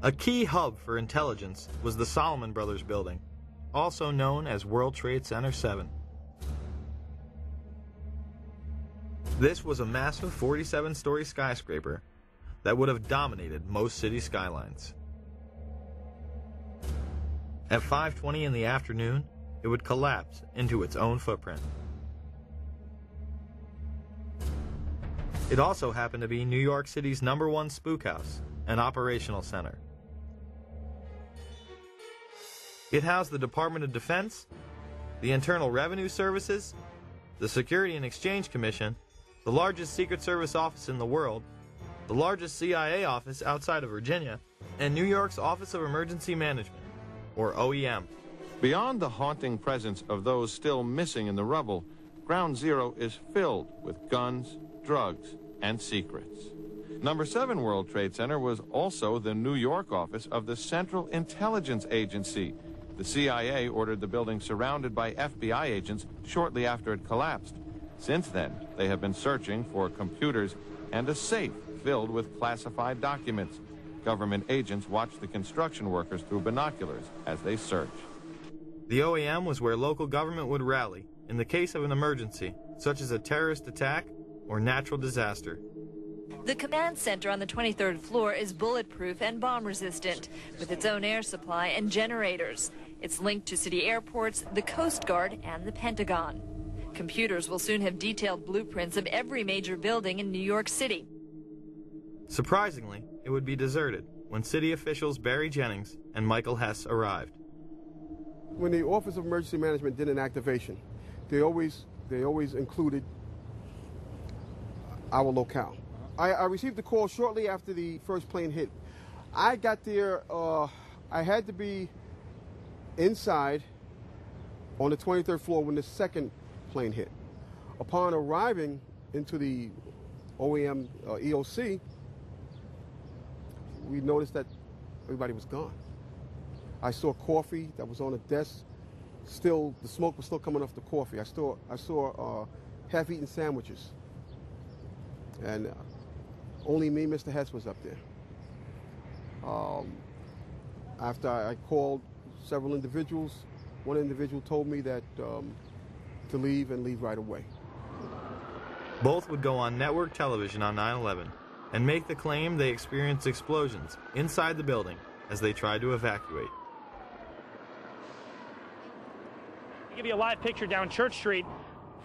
A key hub for intelligence was the Solomon Brothers building, also known as World Trade Center 7. This was a massive 47-story skyscraper that would have dominated most city skylines. At 5:20 in the afternoon, it would collapse into its own footprint. It also happened to be New York City's #1 spook house and operational center. It housed the Department of Defense, the Internal Revenue Services, the Security and Exchange Commission, the largest Secret Service office in the world, the largest CIA office outside of Virginia, and New York's Office of Emergency Management, or OEM. Beyond the haunting presence of those still missing in the rubble, Ground Zero is filled with guns, drugs, and secrets. Number 7 World Trade Center was also the New York office of the Central Intelligence Agency. The CIA ordered the building surrounded by FBI agents shortly after it collapsed. Since then, they have been searching for computers and a safe filled with classified documents. Government agents watched the construction workers through binoculars as they searched. The OEM was where local government would rally in the case of an emergency, such as a terrorist attack or natural disaster. The command center on the 23rd floor is bulletproof and bomb-resistant, with its own air supply and generators. It's linked to city airports, the Coast Guard, and the Pentagon. Computers will soon have detailed blueprints of every major building in New York City. Surprisingly, it would be deserted when city officials Barry Jennings and Michael Hess arrived. When the Office of Emergency Management did an activation, they always included our locale. I received a call shortly after the first plane hit. I got there, I had to be inside on the 23rd floor when the second plane hit. Upon arriving into the OEM EOC, we noticed that everybody was gone. I saw coffee that was on the desk. Still, the smoke was still coming off the coffee. I saw half-eaten sandwiches. And only me, Mr. Hess, was up there. After I called several individuals, one individual told me that to leave and leave right away. Both would go on network television on 9/11 and make the claim they experienced explosions inside the building as they tried to evacuate. I'll give you a live picture down Church Street.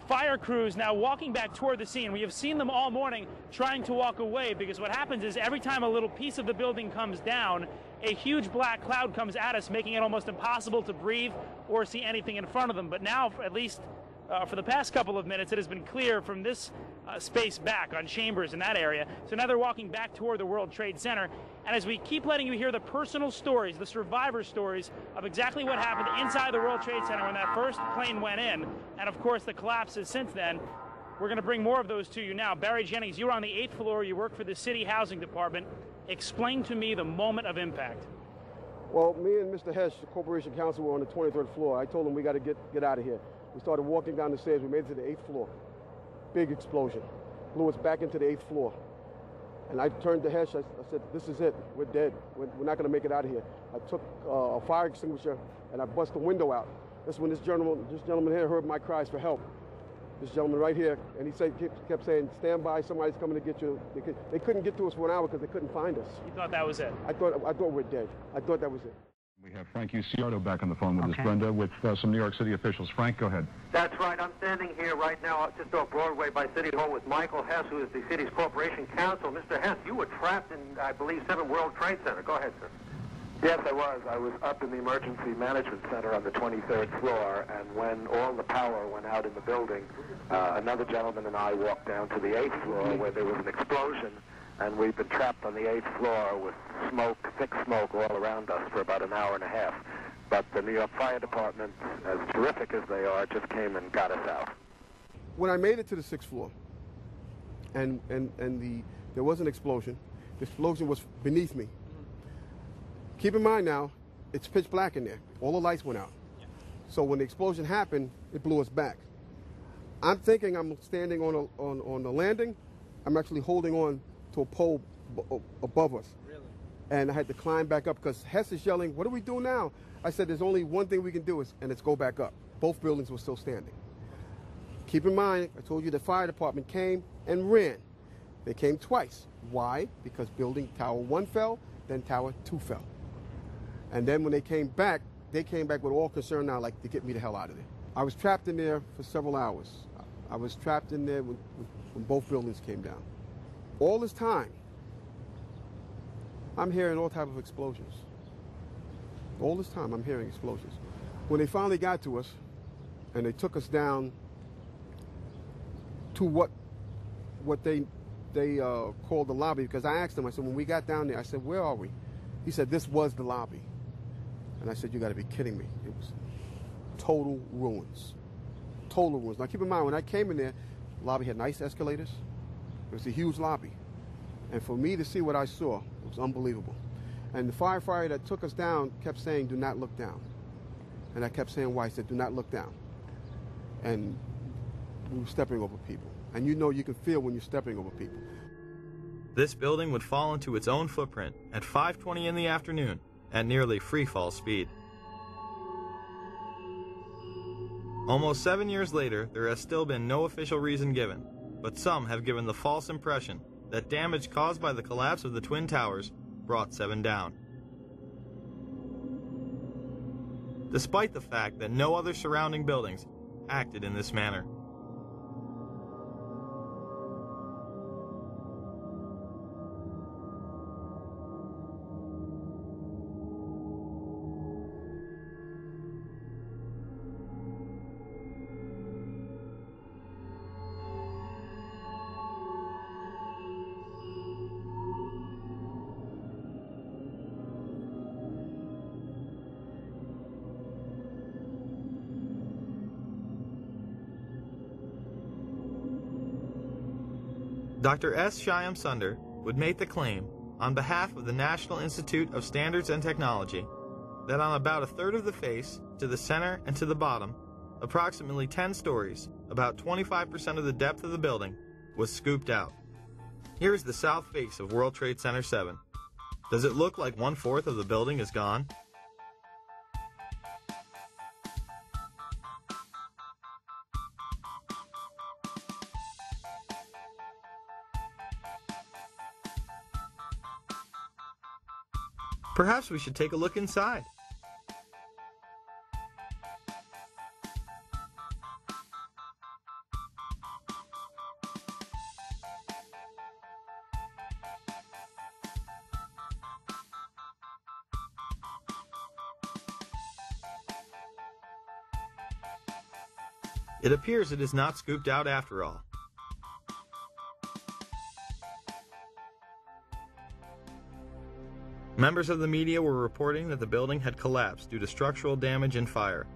Fire crews now walking back toward the scene. We have seen them all morning trying to walk away, because what happens is every time a little piece of the building comes down, a huge black cloud comes at us, making it almost impossible to breathe or see anything in front of them. But now, at least for the past couple of minutes, it has been clear from this space back on Chambers in that area. So now they're walking back toward the World Trade Center. And as we keep letting you hear the personal stories, the survivor stories of exactly what happened inside the World Trade Center when that first plane went in, and of course the collapses since then, we're going to bring more of those to you now. Barry Jennings, you were on the 8th floor. You work for the City Housing Department. Explain to me the moment of impact. Well, me and Mr. Hess, the Corporation Counsel, were on the 23rd floor. I told him we got to get out of here. We started walking down the stairs. We made it to the 8th floor. Big explosion. Blew us back into the 8th floor. And I turned to Hess. I said, this is it. We're dead. We're not going to make it out of here. I took a fire extinguisher and I bust the window out. That's when this gentleman here heard my cries for help. This gentleman right here, and he kept saying, stand by, somebody's coming to get you. They couldn't get to us for an hour because they couldn't find us. You thought that was it? I thought we're dead. I thought that was it. We have Frank Uciardo back on the phone with us, Brenda, with some New York City officials. Frank, go ahead. That's right. I'm standing here right now just off Broadway by City Hall with Michael Hess, who is the city's Corporation Counsel. Mr. Hess, you were trapped in, I believe, 7 World Trade Center. Go ahead, sir. Yes, I was. I was up in the Emergency Management Center on the 23rd floor, and when all the power went out in the building, another gentleman and I walked down to the 8th floor where there was an explosion, and we've been trapped on the 8th floor with smoke, thick smoke all around us for about an hour and a half. But the New York Fire Department, as terrific as they are, just came and got us out. When I made it to the 6th floor, and there was an explosion, the explosion was beneath me. Keep in mind now, it's pitch black in there. All the lights went out. So when the explosion happened, it blew us back. I'm thinking I'm standing on the landing. I'm actually holding on to a pole above us. Really? And I had to climb back up because Hess is yelling, "What do we do now?" I said, "There's only one thing we can do, and it's go back up." Both buildings were still standing. Keep in mind, I told you the fire department came and ran. They came twice. Why? Because building Tower 1 fell, then Tower 2 fell. And then when they came back with all concern now, like, to get me the hell out of there. I was trapped in there for several hours. I was trapped in there when both buildings came down. All this time, I'm hearing all type of explosions. All this time, I'm hearing explosions. When they finally got to us, and they took us down to what they called the lobby, because I asked them, I said, when we got down there, I said, "Where are we?" He said, "This was the lobby." And I said, "You got to be kidding me." It was total ruins. Total ruins. Now, keep in mind, when I came in there, the lobby had nice escalators. It was a huge lobby. And for me to see what I saw, it was unbelievable. And the firefighter that took us down kept saying, "Do not look down." And I kept saying, "Why?" He said, "Do not look down." And we were stepping over people. And you know, you can feel when you're stepping over people. This building would fall into its own footprint at 5:20 in the afternoon at nearly free-fall speed. Almost 7 years later, there has still been no official reason given, but some have given the false impression that damage caused by the collapse of the Twin Towers brought 7 down. Despite the fact that no other surrounding buildings acted in this manner. Dr. S. Shyam Sunder would make the claim, on behalf of the National Institute of Standards and Technology, that on about a third of the face, to the center and to the bottom, approximately 10 stories, about 25% of the depth of the building, was scooped out. Here is the south face of World Trade Center 7. Does it look like 1/4 of the building is gone? Perhaps we should take a look inside. It appears it is not scooped out after all. Members of the media were reporting that the building had collapsed due to structural damage and fire,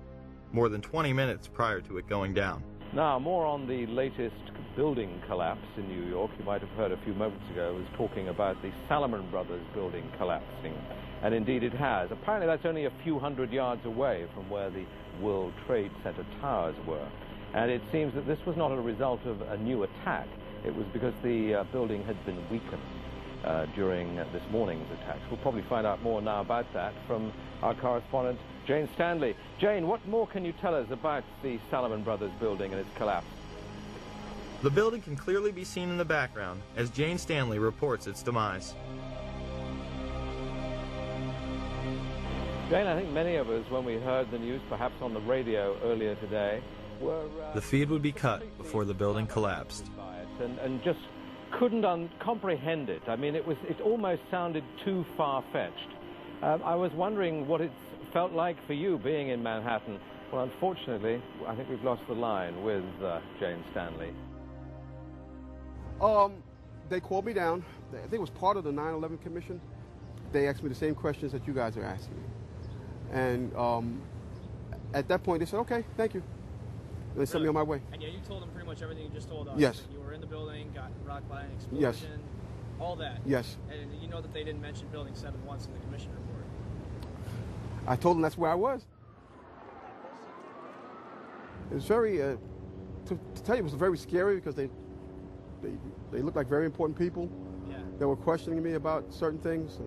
more than 20 minutes prior to it going down. Now, more on the latest building collapse in New York. You might have heard a few moments ago, I was talking about the Salomon Brothers building collapsing. And indeed it has. Apparently that's only a few hundred yards away from where the World Trade Center towers were. And it seems that this was not a result of a new attack. It was because the building had been weakened during this morning's attacks. We'll probably find out more now about that from our correspondent, Jane Stanley. Jane, what more can you tell us about the Salomon Brothers building and its collapse? The building can clearly be seen in the background as Jane Stanley reports its demise. Jane, I think many of us, when we heard the news, perhaps on the radio earlier today, were... The feed would be cut before the building collapsed. And just couldn't comprehend it. I mean, it almost sounded too far-fetched. I was wondering what it felt like for you being in Manhattan. Well, unfortunately, I think we've lost the line with Jane Stanley. They called me down. I think it was part of the 9/11 Commission. They asked me the same questions that you guys are asking me. And at that point, they said, "Okay, thank you." And they sent me on my way. And yeah, you told them pretty much everything you just told us. Yes. You were in the building, got rocked by an explosion. Yes. All that. Yes. And you know that they didn't mention Building 7 once in the commission report. I told them that's where I was. It was very, to tell you, it was very scary because they looked like very important people. Yeah. They were questioning me about certain things.